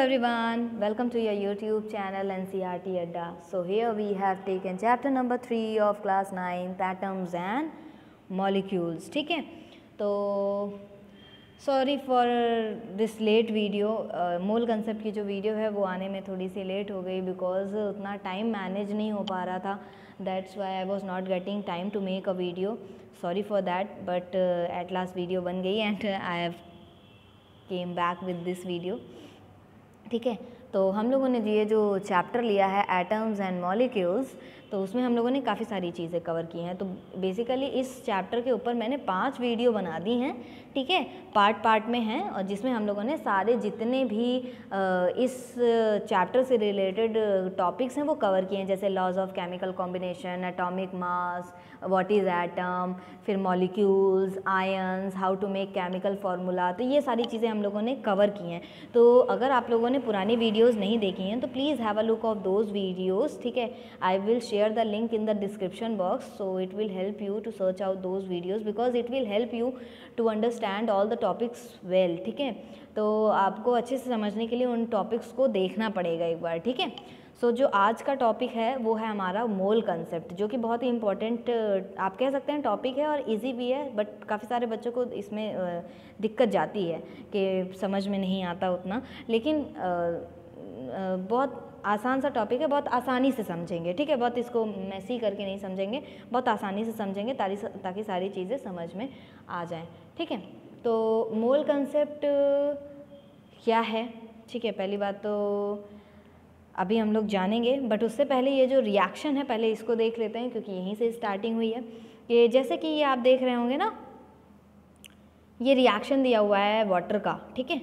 everyone, welcome to your YouTube channel NCERT Adda. So here we have taken chapter number 3 of class 9 atoms and molecules. ठीक है, तो sorry for this late video. Mole concept की जो video है वो आने में थोड़ी सी लेट हो गई बिकॉज उतना टाइम मैनेज नहीं हो पा रहा था. That's why I was not getting time to make a video. Sorry for that, but at last video बन गई and I have came back with this video. ठीक है, तो हम लोगों ने ये जो चैप्टर लिया है एटम्स एंड मॉलिक्यूल्स, तो उसमें हम लोगों ने काफ़ी सारी चीज़ें कवर की हैं. तो बेसिकली इस चैप्टर के ऊपर मैंने 5 वीडियो बना दी हैं. ठीक है, पार्ट में हैं और जिसमें हम लोगों ने सारे जितने भी इस चैप्टर से रिलेटेड टॉपिक्स हैं वो कवर किए हैं. जैसे laws of chemical combination, atomic mass, what is atom, फिर molecules, ions, how to make chemical formula. तो ये सारी चीज़ें हम लोगों ने कवर की हैं. तो अगर आप लोगों ने पुरानी वीडियोस नहीं देखी हैं तो please have a look of those videos. ठीक है, I will share the link in the description box, so it will help you to search out those videos because it will help you to understand all the topics well. ठीक है, तो आपको अच्छे से समझने के लिए उन टॉपिक्स को देखना पड़ेगा एक बार. ठीक है, सो जो आज का टॉपिक है वो है हमारा मोल कंसेप्ट, जो कि बहुत ही इंपॉर्टेंट आप कह सकते हैं टॉपिक है और इजी भी है. बट काफ़ी सारे बच्चों को इसमें दिक्कत जाती है कि समझ में नहीं आता उतना, लेकिन बहुत आसान सा टॉपिक है, बहुत आसानी से समझेंगे. ठीक है, बहुत इसको मैसी करके नहीं समझेंगे, बहुत आसानी से समझेंगे ताकि सारी चीज़ें समझ में आ जाएं. ठीक है, तो मोल कंसेप्ट क्या है? ठीक है, पहली बात तो अभी हम लोग जानेंगे, बट उससे पहले ये जो रिएक्शन है पहले इसको देख लेते हैं क्योंकि यहीं से स्टार्टिंग हुई है. कि जैसे कि ये आप देख रहे होंगे ना, ये रिएक्शन दिया हुआ है वाटर का. ठीक है,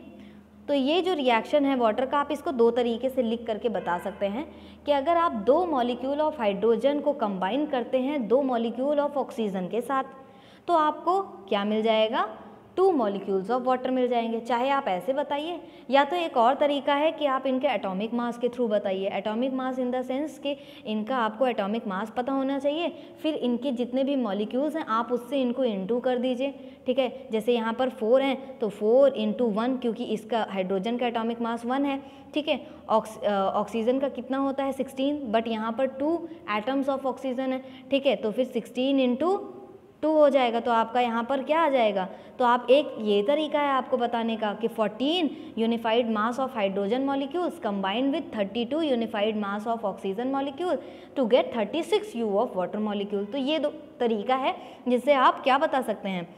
तो ये जो रिएक्शन है वाटर का, आप इसको 2 तरीके से लिख करके बता सकते हैं कि अगर आप 2 मॉलिक्यूल ऑफ हाइड्रोजन को कंबाइन करते हैं 2 मॉलिक्यूल ऑफ ऑक्सीजन के साथ, तो आपको क्या मिल जाएगा? 2 मॉलिक्यूल्स ऑफ वाटर मिल जाएंगे. चाहे आप ऐसे बताइए, या तो एक और तरीका है कि आप इनके एटॉमिक मास के थ्रू बताइए. Atomic mass in the sense कि इनका आपको एटॉमिक मास पता होना चाहिए, फिर इनके जितने भी मॉलिक्यूल्स हैं आप उससे इनको इनटू कर दीजिए. ठीक है, जैसे यहाँ पर 4 हैं तो 4 × 1, क्योंकि इसका हाइड्रोजन का एटॉमिक मास 1 है. ठीक है, ऑक्सीजन का कितना होता है? 16, बट यहाँ पर 2 एटम्स ऑफ ऑक्सीजन है. ठीक है, तो फिर 16 × 2 हो जाएगा, तो आपका यहाँ पर क्या आ जाएगा? तो आप एक ये तरीका है आपको बताने का कि 14 unified mass of hydrogen molecules combined with 32 unified mass of oxygen molecule to get 36 U of water molecule. तो ये 2 तरीका है जिससे आप क्या बता सकते हैं,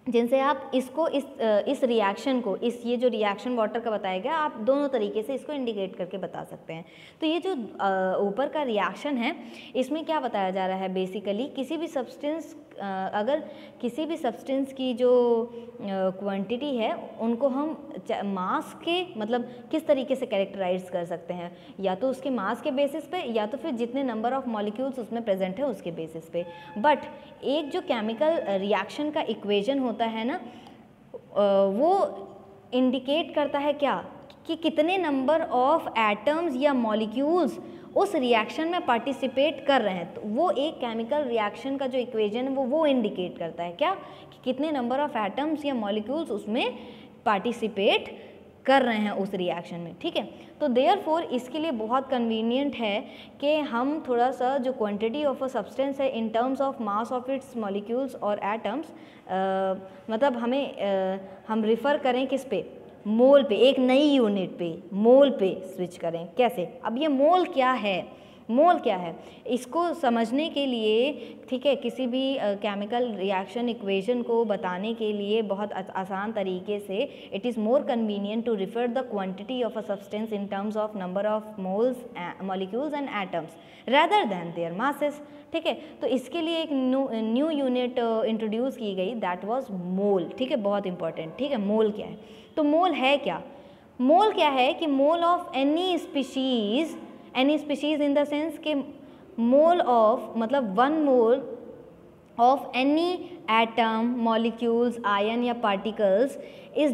जिनसे आप इसको इस रिएक्शन को, ये जो रिएक्शन वाटर का बताया गया, आप दोनों तरीके से इसको इंडिकेट करके बता सकते हैं. तो ये जो ऊपर का रिएक्शन है इसमें क्या बताया जा रहा है? बेसिकली किसी भी सब्सटेंस, अगर किसी भी सब्सटेंस की जो क्वांटिटी है उनको हम मास के मतलब किस तरीके से कैरेक्टराइज कर सकते हैं, या तो उसके मास के बेसिस पे या तो फिर जितने नंबर ऑफ मॉलिक्यूल्स उसमें प्रेजेंट है उसके बेसिस पे. बट एक जो केमिकल रिएक्शन का इक्वेशन होता है ना, वो इंडिकेट करता है क्या कि कितने नंबर ऑफ एटम्स या मॉलिक्यूल्स उस रिएक्शन में पार्टिसिपेट कर रहे हैं. तो वो एक केमिकल रिएक्शन का जो इक्वेशन है वो इंडिकेट करता है क्या कि कितने नंबर ऑफ एटम्स या मॉलिक्यूल्स उसमें पार्टिसिपेट कर रहे हैं उस रिएक्शन में. ठीक है, तो देयरफॉर इसके लिए बहुत कन्वीनियंट है कि हम थोड़ा सा जो क्वांटिटी ऑफ अ सब्सटेंस है in terms of mass of its molecules और एटम्स, मतलब हम रिफ़र करें किस पे? मोल पे. एक नई यूनिट पे, मोल पे स्विच करें. कैसे? अब ये मोल क्या है? मोल क्या है इसको समझने के लिए, ठीक है, किसी भी केमिकल रिएक्शन इक्वेशन को बताने के लिए बहुत आसान तरीके से it is more convenient to refer the quantity of a substance in terms of number of moles, molecules and atoms rather than their masses. ठीक है, तो इसके लिए एक न्यू यूनिट इंट्रोड्यूस की गई, दैट वाज मोल. ठीक है, बहुत इंपॉर्टेंट. ठीक है, मोल क्या है? तो मोल है क्या? मोल क्या है कि mole of any species in the sense के मोल ऑफ मतलब 1 mole of any atom, molecules, ion या particles is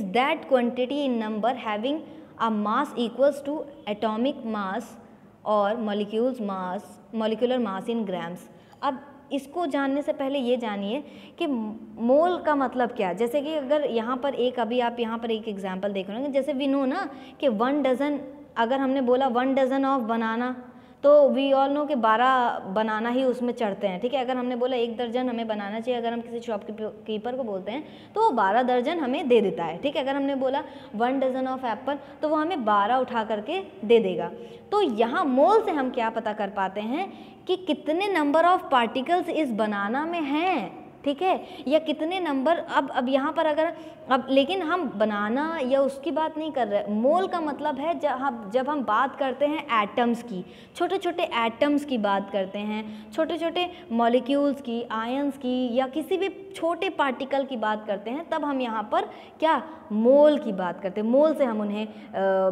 that quantity in number having a mass equals to atomic mass और मॉलिक्यूलर मास इन ग्राम्स. अब इसको जानने से पहले ये जानिए कि मोल का मतलब क्या है। जैसे कि अगर यहाँ पर एक, अभी आप यहाँ पर एक एग्जांपल देख रहे होंगे, जैसे वी नो ना कि 1 डज़न, अगर हमने बोला 1 डज़न ऑफ बनाना, तो वी ऑल नो कि 12 बनाना ही उसमें चढ़ते हैं, ठीक है। अगर हमने बोला 1 दर्जन हमें बनाना चाहिए, अगर हम किसी शॉपकीपर को बोलते हैं तो वो 12 दर्जन हमें दे देता है, ठीक है। अगर हमने बोला 1 डज़न ऑफ एप्पल, तो वो हमें 12 उठा करके दे देगा। तो यहाँ मोल से हम क्या पता कर पाते हैं कि कितने नंबर ऑफ पार्टिकल्स इस बनाना में हैं, ठीक है, या कितने नंबर। अब यहाँ पर अगर अब, लेकिन हम बनाना या उसकी बात नहीं कर रहे। मोल का मतलब है जब हम बात करते हैं एटम्स की, छोटे छोटे एटम्स की बात करते हैं, छोटे छोटे मॉलिक्यूल्स की, आयंस की, या किसी भी छोटे पार्टिकल की बात करते हैं, तब हम यहाँ पर क्या मोल की बात करते हैं। मोल से हम उन्हें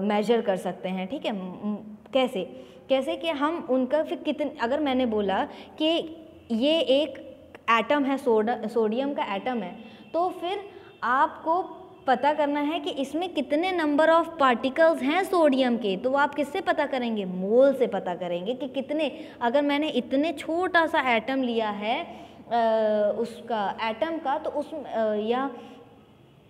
मेजर कर सकते हैं, ठीक है। कैसे कि हम उनका फिर कितने, अगर मैंने बोला कि ये एक एटम है, सोडियम का एटम है, तो फिर आपको पता करना है कि इसमें कितने नंबर ऑफ पार्टिकल्स हैं सोडियम के। तो आप किससे पता करेंगे? मोल से पता करेंगे कि कितने। अगर मैंने इतने छोटा सा एटम लिया है उसका एटम का, तो उस या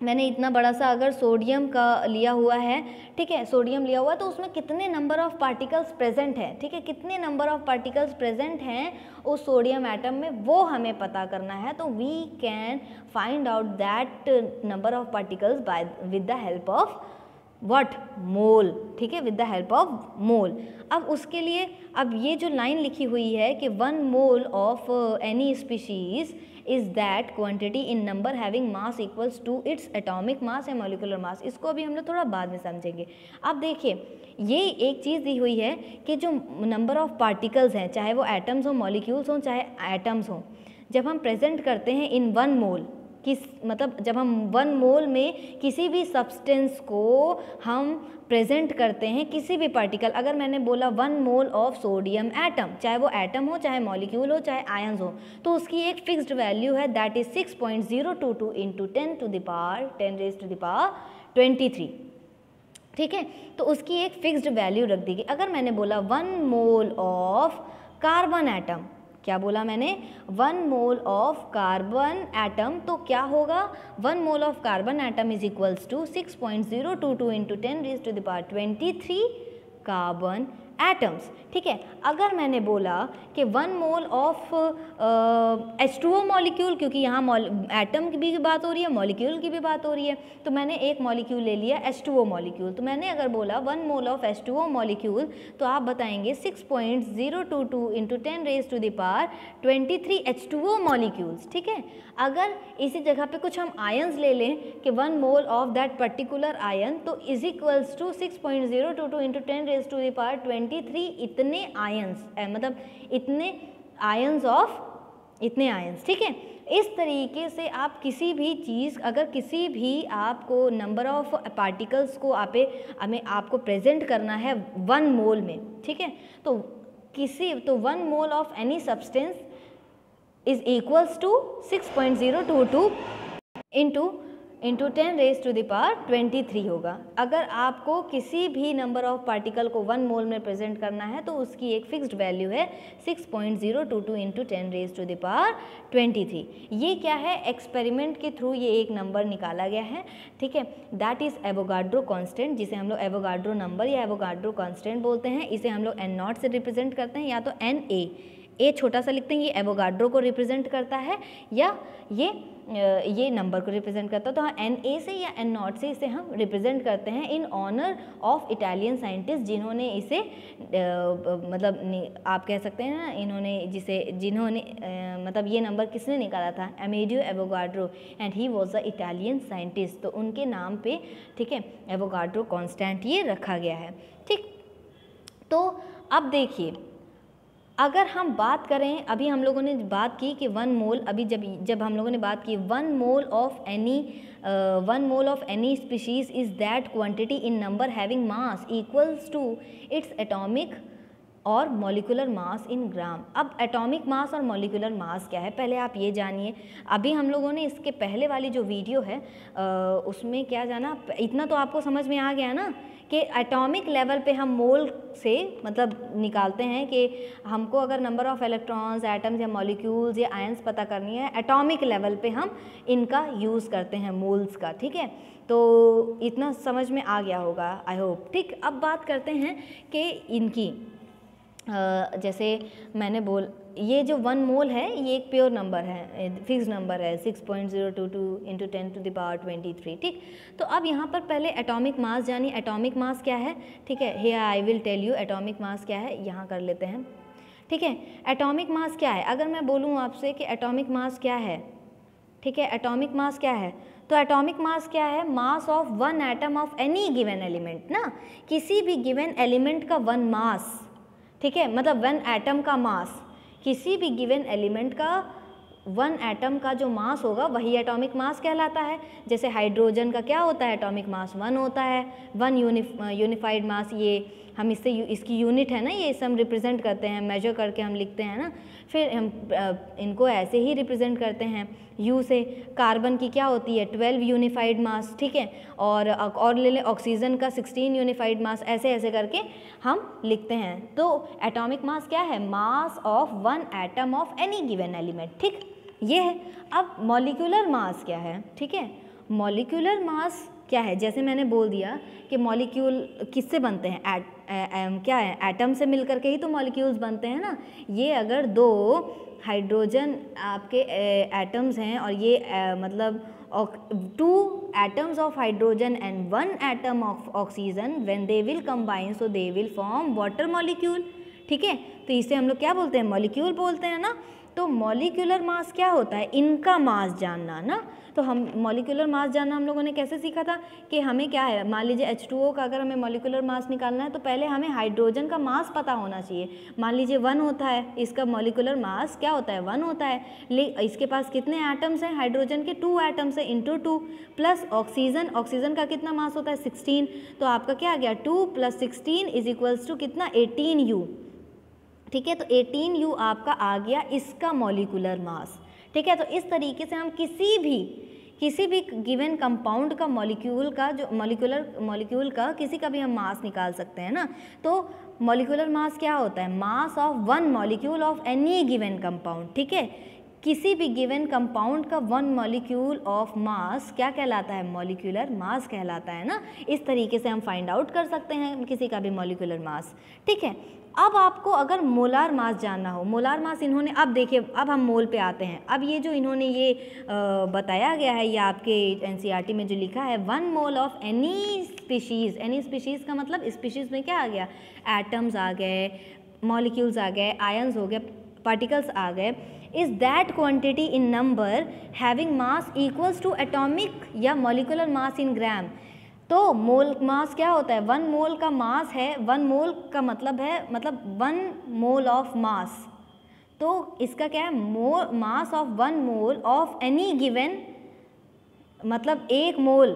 मैंने इतना बड़ा सा अगर सोडियम का लिया हुआ है, ठीक है, सोडियम लिया हुआ है, तो उसमें कितने नंबर ऑफ पार्टिकल्स प्रेजेंट हैं, ठीक है, कितने नंबर ऑफ पार्टिकल्स प्रेजेंट हैं उस सोडियम एटम में, वो हमें पता करना है। तो we can find out that number of particles by with the help of what? Mole, ठीक है, with the help of mole. अब उसके लिए, अब ये जो लाइन लिखी हुई है कि 1 mole of any species is that quantity in number having mass equals to its atomic mass या molecular mass। इसको अभी हम लोग थोड़ा बाद में समझेंगे। अब देखिए, ये एक चीज़ दी हुई है कि जो नंबर ऑफ पार्टिकल्स हैं, चाहे वो एटम्स हो, मॉलिक्यूल्स हो, चाहे एटम्स हो, जब हम प्रेजेंट करते हैं इन 1 मोल, मतलब जब हम 1 मोल में किसी भी सब्सटेंस को हम प्रेजेंट करते हैं, किसी भी पार्टिकल, अगर मैंने बोला 1 मोल ऑफ सोडियम एटम, चाहे वो एटम हो, चाहे मॉलिक्यूल हो, चाहे आयंस हो, तो उसकी एक फिक्स्ड वैल्यू है, दैट इज 6.022 इंटू 10⁻23, ठीक है। तो उसकी एक फिक्स्ड वैल्यू रख दी गई। अगर मैंने बोला 1 मोल ऑफ कार्बन एटम, क्या बोला मैंने? 1 मोल ऑफ कार्बन एटम, तो क्या होगा? 1 mole of carbon atom is equals to 6.022 into 10⁻23 carbon atoms, ठीक है। अगर मैंने बोला कि 1 मोल ऑफ H2O मॉलिक्यूल, क्योंकि यहाँ एटम की भी बात हो रही है, मॉलिक्यूल की भी बात हो रही है, तो मैंने एक मॉलिक्यूल ले लिया H2O मॉलिक्यूल। तो मैंने अगर बोला 1 मोल ऑफ H2O मॉलिक्यूल, तो आप बताएंगे 6.022 इंटू 10⁻23 H2O मॉलिक्यूल्स, ठीक है। अगर इसी जगह पे कुछ हम आयंस ले लें कि 1 mole of that particular ion, तो इज इक्वल्स टू 6.022 इंटू 10⁻23 इतने आयंस, मतलब इतने आयंस, ठीक है। इस तरीके से आप किसी भी चीज़, अगर किसी भी आपको नंबर ऑफ पार्टिकल्स को आपको प्रेजेंट करना है 1 मोल में, ठीक है, तो 1 mole of any substance is equals to 6.022 into 10⁻23 होगा। अगर आपको किसी भी नंबर ऑफ पार्टिकल को 1 मोल में प्रेजेंट करना है, तो उसकी एक फिक्स्ड वैल्यू है 6.022 इंटू 10⁻23। ये क्या है? एक्सपेरिमेंट के थ्रू ये एक नंबर निकाला गया है, ठीक है। दैट इज़ एवोगाड्रो कांस्टेंट, जिसे हम लोग एवोगाड्रो नंबर या एवोगाड्रो कांस्टेंट बोलते हैं। इसे हम लोग N0 से रिप्रेजेंट करते हैं, या तो NA छोटा सा लिखते हैं, ये एवोगाड्रो को रिप्रेजेंट करता है, या ये नंबर को रिप्रेजेंट करता है। तो हाँ, NA से या N0 से इसे हम रिप्रेजेंट करते हैं in honour of Italian scientist, जिन्होंने इसे मतलब आप कह सकते हैं ना, जिन्होंने मतलब ये नंबर किसने निकाला था? Amedeo Avogadro, and he was a Italian scientist. तो उनके नाम पे, ठीक है, एवोगाड्रो कांस्टेंट ये रखा गया है, ठीक। तो अब देखिए, अगर हम बात करें, अभी हम लोगों ने बात की कि 1 मोल, अभी जब हम लोगों ने बात की 1 mole of any species is that quantity in number having mass equals to its atomic और मॉलिकुलर मास इन ग्राम। अब एटॉमिक मास और मॉलिकुलर मास क्या है, पहले आप ये जानिए। अभी हम लोगों ने इसके पहले वाली जो वीडियो है उसमें क्या जाना, इतना तो आपको समझ में आ गया ना कि एटॉमिक लेवल पे हम मोल से मतलब निकालते हैं कि हमको अगर नंबर ऑफ़ इलेक्ट्रॉन्स, एटम्स या मॉलिक्यूल्स या आयंस पता करनी है, एटॉमिक लेवल पे हम इनका यूज़ करते हैं मोल्स का, ठीक है। तो इतना समझ में आ गया होगा आई होप, ठीक। अब बात करते हैं कि इनकी जैसे मैंने ये जो 1 मोल है ये एक प्योर नंबर है, फिक्स नंबर है 6.022 × 10⁻23, ठीक। तो अब यहाँ पर पहले एटॉमिक मास जानिए, एटॉमिक मास क्या है, ठीक है। Here I will tell you atomic mass क्या है, यहाँ कर लेते हैं, ठीक है। एटॉमिक मास क्या है, अगर मैं बोलूँ आपसे कि एटॉमिक मास क्या है, ठीक है, एटॉमिक मास क्या है, तो एटॉमिक मास क्या है, mass of 1 atom of any given element ना, किसी भी गिवन एलिमेंट का 1 मास, ठीक है, मतलब 1 एटम का मास, किसी भी गिवन एलिमेंट का 1 एटम का जो मास होगा वही एटॉमिक मास कहलाता है। जैसे हाइड्रोजन का क्या होता है, एटॉमिक मास 1 होता है, 1 यूनिफाइड मास, ये हम इसकी यूनिट है ना, ये इसे हम रिप्रेजेंट करते हैं, मेजर करके हम लिखते हैं ना, फिर हम इनको ऐसे ही रिप्रेजेंट करते हैं यू से। कार्बन की क्या होती है, 12 यूनिफाइड मास, ठीक है, और ले लें ऑक्सीजन का 16 यूनिफाइड मास, ऐसे ऐसे करके हम लिखते हैं। तो एटॉमिक मास क्या है, mass of 1 atom of any given element, ठीक, ये है। अब मॉलिक्यूलर मास क्या है, ठीक है, मॉलिक्यूलर मास क्या है, जैसे मैंने बोल दिया कि मॉलिक्यूल किससे बनते हैं, क्या है, एटम से मिलकर के ही तो मॉलिक्यूल्स बनते हैं ना। ये अगर 2 हाइड्रोजन आपके एटम्स हैं और ये मतलब 2 atoms of hydrogen and 1 atom of oxygen, when they will combine so they will form water molecule, ठीक है। तो इसे हम लोग क्या बोलते हैं, मॉलिक्यूल बोलते हैं ना। तो मॉलिक्यूलर मास क्या होता है, इनका मास जानना ना। तो हम मॉलिक्यूलर मास जानना हम लोगों ने कैसे सीखा था कि हमें क्या है, मान लीजिए H2O का अगर हमें मॉलिक्यूलर मास निकालना है तो पहले हमें हाइड्रोजन का मास पता होना चाहिए। मान लीजिए 1 होता है, इसका मॉलिक्यूलर मास क्या होता है, 1 होता है। इसके पास कितने एटम्स हैं, हाइड्रोजन के 2 एटम्स हैं, इंटू 2 प्लस ऑक्सीजन का कितना मास होता है, 16। तो आपका क्या आ गया, 2 + 16 इज इक्वल्स टू कितना, 18U, ठीक है। तो 18U आपका आ गया इसका मॉलिक्यूलर मास, ठीक है। तो इस तरीके से हम किसी भी गिवन कंपाउंड का मॉलिक्यूल का किसी का भी हम मास निकाल सकते हैं ना। तो मॉलिक्यूलर मास क्या होता है, mass of 1 molecule of any given compound, ठीक है। किसी भी गिवन कंपाउंड का 1 मॉलिक्यूल ऑफ मास क्या कहलाता है, मॉलिक्यूलर मास कहलाता है ना। इस तरीके से हम फाइंड आउट कर सकते हैं किसी का भी मॉलिक्यूलर मास, ठीक है। अब आपको अगर मोलार मास जानना हो, मोलार मास इन्होंने, अब देखिए अब हम मोल पे आते हैं। अब ये जो इन्होंने ये बताया गया है, ये आपके एनसीईआरटी में जो लिखा है, 1 मोल ऑफ एनी स्पीशीज़ का मतलब स्पीशीज़ में क्या आ गया, एटम्स आ गए, मॉलिक्यूल्स आ गए, आयंस हो गए, पार्टिकल्स आ गए, is that quantity in number having mass equals to atomic या मॉलिक्यूलर मास इन ग्राम। तो मोल मास क्या होता है, 1 मोल का मास है, 1 मोल का मतलब है 1 मोल ऑफ मास। तो इसका क्या है, mass of 1 mole of any given, मतलब 1 मोल,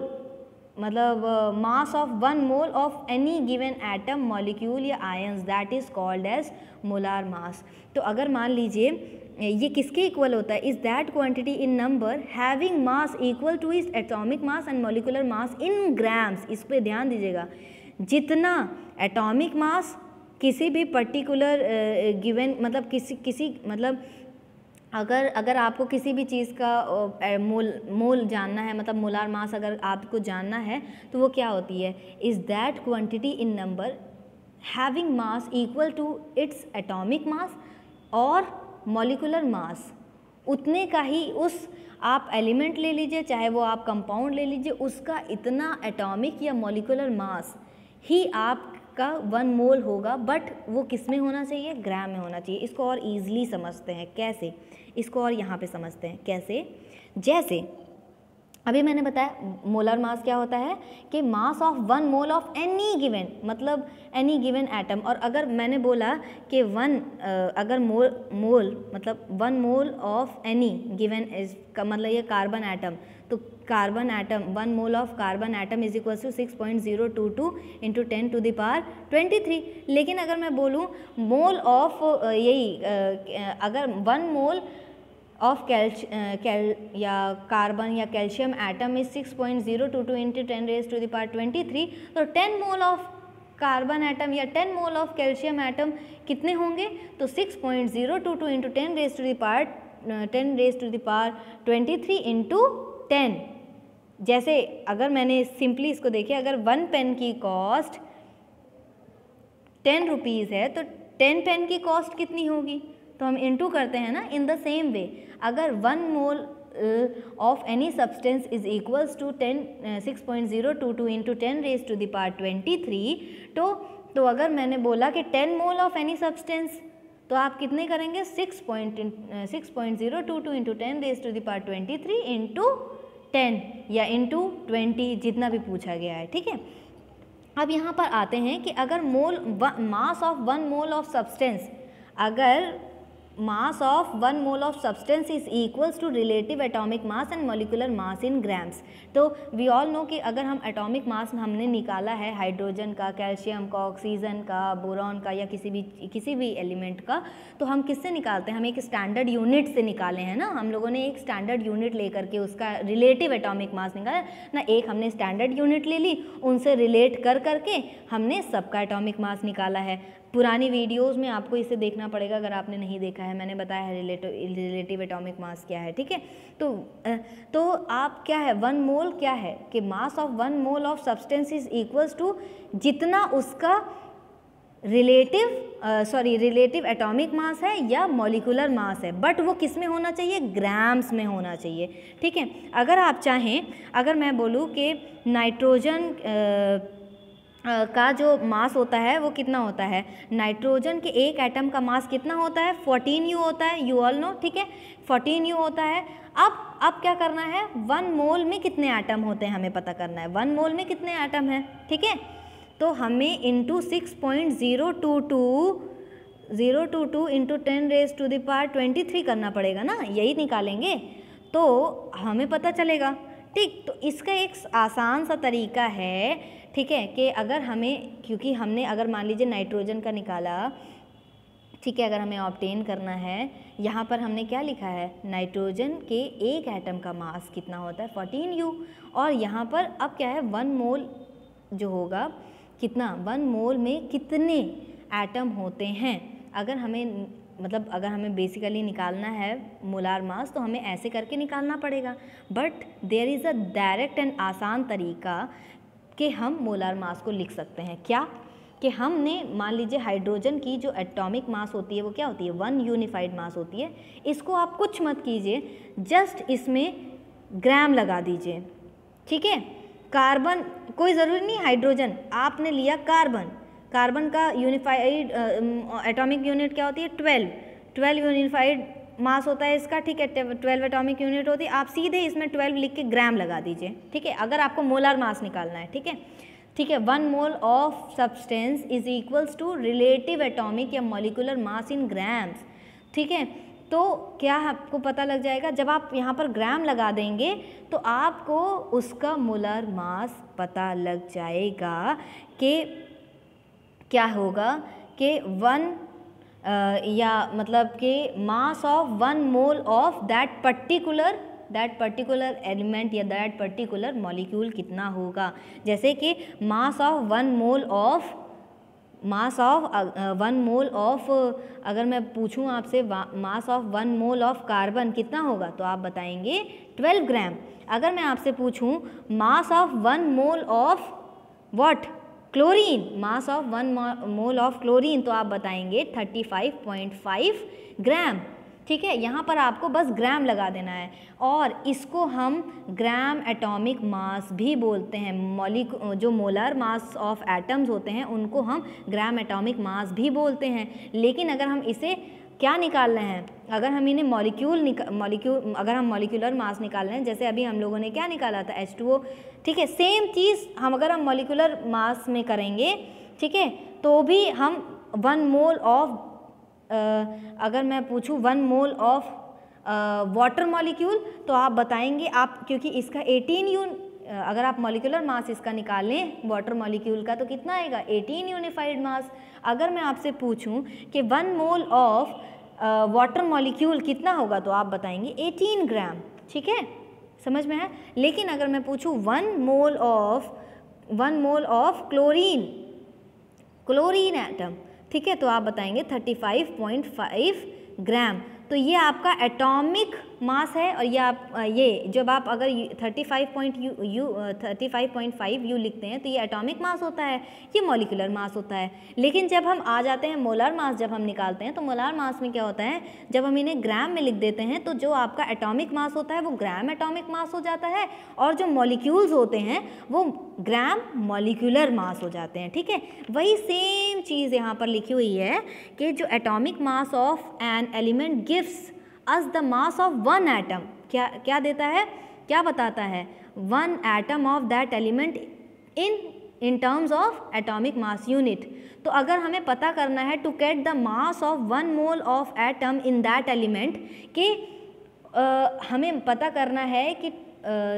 मतलब mass of 1 mole of any given atom, molecule या ions, that is called as molar mass. तो अगर मान लीजिए ये किसके इक्वल होता है, is that quantity in number having mass equal to is atomic mass and molecular mass in grams. इस पर ध्यान दीजिएगा, जितना एटॉमिक मास किसी भी पर्टिकुलर गिवन, मतलब किसी मतलब अगर आपको किसी भी चीज़ का मोल जानना है, मतलब मोलार मास अगर आपको जानना है तो वो क्या होती है, is that quantity in number having mass equal to its atomic mass और मॉलिक्यूलर मास, उतने का ही उस आप एलिमेंट ले लीजिए, चाहे वो आप कंपाउंड ले लीजिए, उसका इतना एटॉमिक या मॉलिक्यूलर मास ही आपका 1 मोल होगा। बट वो किस में होना चाहिए, ग्राम में होना चाहिए। इसको और ईजिली समझते हैं कैसे, इसको और यहाँ पे समझते हैं कैसे। जैसे अभी मैंने बताया मोलर मास क्या होता है कि mass of 1 mole of any given, मतलब एनी गिवन एटम। और अगर मैंने बोला कि अगर मोल मतलब 1 mole of any given is का मतलब ये कार्बन एटम, तो carbon atom 1 mole of carbon atom is equal to 6.022 × 10⁻23। लेकिन अगर मैं बोलूँ मोल ऑफ अगर 1 मोल ऑफ या कार्बन या कैल्शियम एटम इज 6.022 इंटू 10⁻23, तो 10 मोल ऑफ कार्बन एटम या 10 मोल ऑफ कैल्शियम एटम कितने होंगे? तो 6.022 इंटू 10⁻23 इंटू 10। जैसे अगर मैंने सिंपली इसको देखे, अगर 1 पेन की कॉस्ट 10 रुपीज़ है तो 10 पेन की कॉस्ट कितनी होगी? तो हम इंटू करते हैं ना। इन द सेम वे अगर 1 mole of any substance is equals to 6.022 into 10⁻23, तो अगर मैंने बोला कि 10 मोल ऑफ एनी सब्सटेंस, तो आप कितने करेंगे? 6.022 इंटू 10⁻23 इंटू 10 या इंटू 20, जितना भी पूछा गया है, ठीक है। अब यहाँ पर आते हैं कि अगर mass of 1 mole of substance, अगर mass of 1 mole of substance is equals to relative atomic mass and molecular mass in grams, तो वी ऑल नो कि अगर हम एटॉमिक मास हमने निकाला है हाइड्रोजन का, कैल्शियम का, ऑक्सीजन का, बोरॉन का या किसी भी एलिमेंट का, तो हम किससे निकालते हैं? हम एक स्टैंडर्ड यूनिट से निकाले हैं ना। हम लोगों ने एक स्टैंडर्ड यूनिट लेकर के उसका रिलेटिव एटॉमिक मास निकाला ना। एक हमने स्टैंडर्ड यूनिट ले ली, उनसे रिलेट कर करके हमने सबका एटॉमिक मास निकाला है। पुरानी वीडियोस में आपको इसे देखना पड़ेगा अगर आपने नहीं देखा है। मैंने बताया है रिलेटिव एटॉमिक मास क्या है, ठीक है। तो आप क्या है, 1 मोल क्या है कि mass of 1 mole of substance is equals to जितना उसका रिलेटिव एटॉमिक मास है या मॉलिक्यूलर मास है, बट वो किस में होना चाहिए? ग्राम्स में होना चाहिए, ठीक है। अगर आप चाहें, अगर मैं बोलूँ कि नाइट्रोजन का जो मास होता है वो कितना होता है? नाइट्रोजन के एक एटम का मास कितना होता है? 14U होता है, यू ऑल नो, ठीक है। 14U होता है। अब क्या करना है? 1 मोल में कितने एटम होते हैं हमें पता करना है। 1 मोल में कितने एटम हैं, ठीक है। तो हमें इंटू 6.022 इंटू 10⁻23 करना पड़ेगा ना, यही निकालेंगे तो हमें पता चलेगा, ठीक। तो इसका एक आसान सा तरीका है, ठीक है, कि अगर हमें, क्योंकि हमने अगर मान लीजिए नाइट्रोजन का निकाला, ठीक है, अगर हमें ऑब्टेन करना है, यहाँ पर हमने क्या लिखा है? नाइट्रोजन के एक एटम का मास कितना होता है? 14U। और यहाँ पर अब क्या है? 1 मोल जो होगा कितना? 1 मोल में कितने एटम होते हैं? अगर हमें बेसिकली निकालना है मोलार मास, तो हमें ऐसे करके निकालना पड़ेगा। But there is a direct and आसान तरीका कि हम मोलार मास को लिख सकते हैं। क्या? कि हमने मान लीजिए हाइड्रोजन की जो एटॉमिक मास होती है वो क्या होती है? 1 यूनिफाइड मास होती है। इसको आप कुछ मत कीजिए, जस्ट इसमें ग्राम लगा दीजिए, ठीक है। कार्बन, कोई ज़रूरी नहीं हाइड्रोजन, आपने लिया कार्बन का यूनिफाइड एटॉमिक यूनिट क्या होती है? 12 यूनिफाइड मास होता है इसका, ठीक है। 12 एटॉमिक यूनिट होती है। आप सीधे इसमें 12 लिख के ग्राम लगा दीजिए, ठीक है, अगर आपको मोलार मास निकालना है, ठीक है। 1 mole of substance is equals to relative atomic या मॉलिक्यूलर मास इन ग्राम्स, ठीक है। तो क्या आपको पता लग जाएगा? जब आप यहाँ पर ग्राम लगा देंगे तो आपको उसका मोलार मास पता लग जाएगा कि क्या होगा कि mass of 1 mole of that particular element या दैट पर्टिकुलर मॉलिक्यूल कितना होगा। जैसे कि मास ऑफ 1 मोल ऑफ अगर मैं पूछूं आपसे मास ऑफ 1 मोल ऑफ कार्बन कितना होगा, तो आप बताएंगे 12 ग्राम। अगर मैं आपसे पूछूं मास of 1 mole of what? Chlorine, mass of 1 mole of chlorine, तो आप बताएंगे 35.5 ग्राम, ठीक है। यहाँ पर आपको बस ग्राम लगा देना है, और इसको हम ग्राम एटॉमिक मास भी बोलते हैं। जो मोलर मास ऑफ एटम्स होते हैं उनको हम ग्राम एटॉमिक मास भी बोलते हैं। लेकिन अगर हम इसे क्या निकाल रहे हैं, अगर हम इन्हें अगर हम मॉलिक्यूलर मास निकाल रहे हैं, जैसे अभी हम लोगों ने क्या निकाला था? H2O, ठीक है। सेम चीज़ अगर हम मॉलिक्यूलर मास में करेंगे, ठीक है, तो भी हम 1 मोल ऑफ अगर मैं पूछूं 1 मोल ऑफ वाटर मॉलिक्यूल, तो आप बताएंगे, आप क्योंकि इसका 18 अगर आप मॉलिक्यूलर मास इसका निकालें वाटर मॉलिक्यूल का, तो कितना आएगा? 18 यूनिफाइड मास। अगर मैं आपसे पूछूं कि 1 मोल ऑफ वाटर मॉलिक्यूल कितना होगा, तो आप बताएंगे 18 ग्राम, ठीक है, समझ में है। लेकिन अगर मैं पूछूं 1 मोल ऑफ क्लोरीन एटम, ठीक है, तो आप बताएंगे 35.5 ग्राम। तो ये आपका एटॉमिक मास है, और ये जब आप अगर 35.5 यू लिखते हैं तो ये एटॉमिक मास होता है, ये मॉलिक्यूलर मास होता है। लेकिन जब हम आ जाते हैं मोलर मास, जब हम निकालते हैं तो मोलर मास में क्या होता है, जब हम इन्हें ग्राम में लिख देते हैं तो जो आपका एटॉमिक मास होता है वो ग्राम एटॉमिक मास हो जाता है, और जो मॉलिक्यूल्स होते हैं वो ग्राम मॉलिक्यूलर मास हो जाते हैं, ठीक है। वही सेम चीज़ यहाँ पर लिखी हुई है कि जो atomic mass of an element gives us the mass of one atom, क्या देता है, क्या बताता है, 1 atom of that element in terms of atomic mass unit. तो अगर हमें पता करना है to get the mass of 1 mole of atom in that element, कि हमें पता करना है कि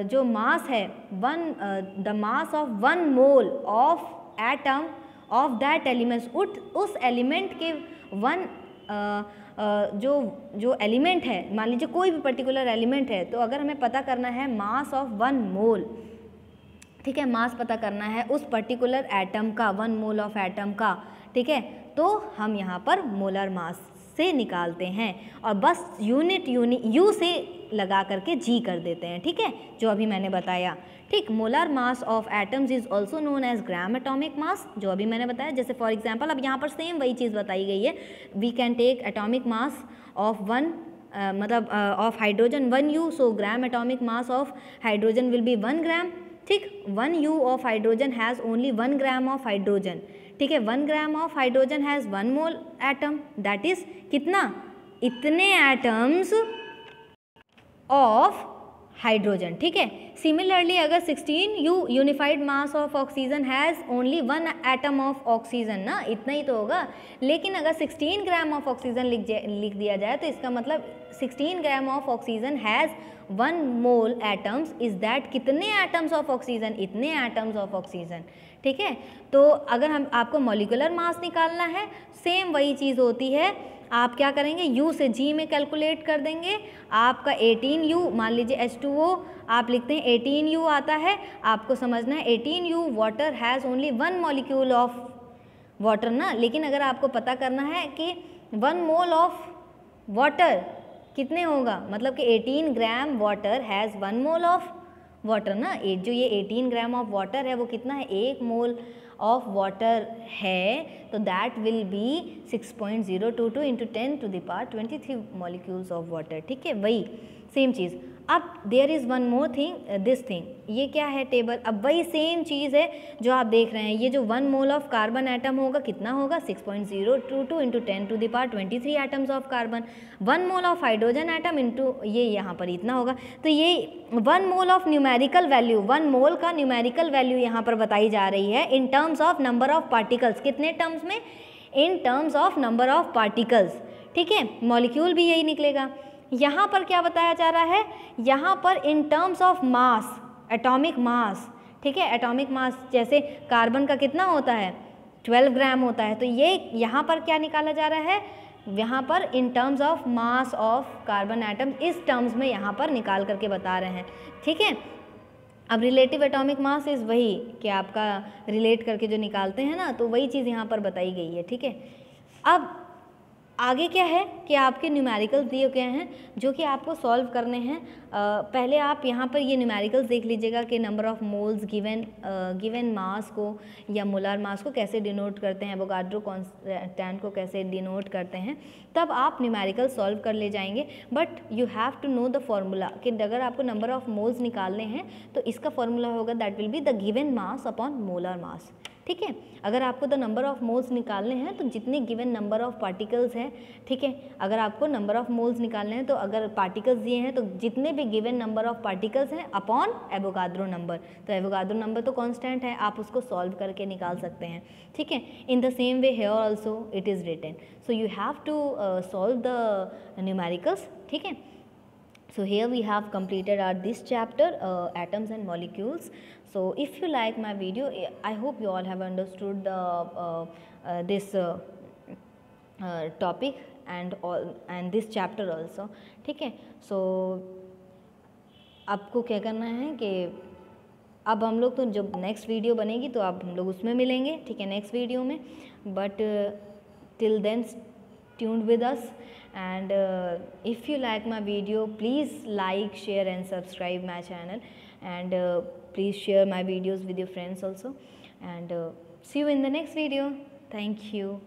जो मास है the mass of 1 mole of atom of that elements, उस एलिमेंट के जो एलिमेंट है, मान लीजिए कोई भी पर्टिकुलर एलिमेंट है, तो अगर हमें पता करना है मास ऑफ 1 मोल, ठीक है, मास पता करना है उस पर्टिकुलर एटम का, 1 मोल ऑफ एटम का, ठीक है, तो हम यहाँ पर मोलर मास से निकालते हैं और बस यूनिट यू से लगा करके जी कर देते हैं, ठीक है, जो अभी मैंने बताया, ठीक। Molar mass of atoms is also known as gram atomic mass, जो अभी मैंने बताया। जैसे फॉर एग्जांपल अब यहाँ पर सेम वही चीज़ बताई गई है, we can take atomic mass of of hydrogen 1 U, so gram atomic mass of hydrogen will be 1 gram, ठीक। 1 U of hydrogen has only 1 gram of hydrogen, ठीक है। 1 gram of hydrogen has 1 mole atom, that is कितना, इतने atoms of hydrogen, ठीक है। Similarly अगर 16 U unified mass of oxygen has only 1 atom of oxygen, ना इतना ही तो होगा, लेकिन अगर 16 ग्राम ऑफ ऑक्सीजन लिख दिया जाए तो इसका मतलब 16 gram of oxygen has 1 mole atoms, is that कितने एटम्स ऑफ ऑक्सीजन, इतने एटम्स ऑफ ऑक्सीजन, ठीक है। तो अगर हम आपको मॉलिक्यूलर मास निकालना है, सेम वही चीज़ होती है, आप क्या करेंगे, U से G में कैलकुलेट कर देंगे। आपका 18 U, मान लीजिए H2O आप लिखते हैं 18 U आता है, आपको समझना है 18 U water has only 1 molecule of water ना, लेकिन अगर आपको पता करना है कि 1 मोल ऑफ वाटर कितने होगा, मतलब कि 18 gram water has 1 mole of water ना, जो ये 18 ग्राम ऑफ वाटर है वो कितना है, 1 मोल ऑफ वाटर है, तो that will be 6.022 into 10 to the power 23 molecules of water, ठीक है। वही सेम चीज़। अब there is one more thing, this thing, ये क्या है टेबल, अब वही सेम चीज़ है जो आप देख रहे हैं, ये जो 1 मोल ऑफ कार्बन एटम होगा कितना होगा, 6.022 into 10 to the power 23 atoms of carbon. 1 mole of hydrogen atom into ये यहाँ पर इतना होगा, तो ये 1 mole of numerical value, 1 mole का न्यूमेरिकल वैल्यू यहाँ पर बताई जा रही है in terms of number of particles, कितने टर्म्स में, in terms of number of particles, ठीक है। मॉलिक्यूल भी यही निकलेगा। यहाँ पर क्या बताया जा रहा है, यहाँ पर इन terms of mass, atomic mass, ठीक है। एटॉमिक मास जैसे कार्बन का कितना होता है, 12 ग्राम होता है, तो ये यहाँ पर क्या निकाला जा रहा है, यहाँ पर इन terms of mass of carbon atom, इस टर्म्स में यहाँ पर निकाल करके बता रहे हैं, ठीक है। अब रिलेटिव एटॉमिक मास इज़ वही कि आपका रिलेट करके जो निकालते हैं ना, तो वही चीज़ यहाँ पर बताई गई है, ठीक है। अब आगे क्या है कि आपके न्यूमेरिकल्स दिए गए हैं जो कि आपको सॉल्व करने हैं। पहले आप यहाँ पर ये न्यूमेरिकल्स देख लीजिएगा कि number of moles given mass को या मोलर मास को कैसे डिनोट करते हैं, एवोगाड्रो कांस्टेंट को कैसे डिनोट करते हैं, तब आप न्यूमेरिकल सॉल्व कर ले जाएंगे। But you have to know the formula कि अगर आपको नंबर ऑफ मोल्स निकालने हैं तो इसका फॉर्मूला होगा that will be the given mass upon molar mass, ठीक है। अगर आपको द नंबर ऑफ मोल्स निकालने हैं तो जितने गिवन नंबर ऑफ पार्टिकल्स हैं, ठीक है, अगर आपको नंबर ऑफ मोल्स निकालने हैं तो अगर पार्टिकल्स दिए हैं तो जितने भी गिवन नंबर ऑफ पार्टिकल्स हैं अपॉन एवोगाड्रो नंबर, तो एवोगाड्रो नंबर तो कांस्टेंट है, आप उसको सॉल्व करके निकाल सकते हैं, ठीक है। In the same way here also it is written, so you have to solve the numericals, ठीक है। So here we have completed our this chapter, atoms and molecules. So if you like my video, I hope you all have understood the this topic, and this chapter also, ठीक है। सो आपको क्या करना है कि अब हम लोग तो जब नेक्स्ट वीडियो बनेगी तो अब हम लोग उसमें मिलेंगे, ठीक है, नेक्स्ट वीडियो में। But till then tuned with us, and if you like my video, please like, share and subscribe my channel, and please share my videos with your friends also, and see you in the next video. Thank you.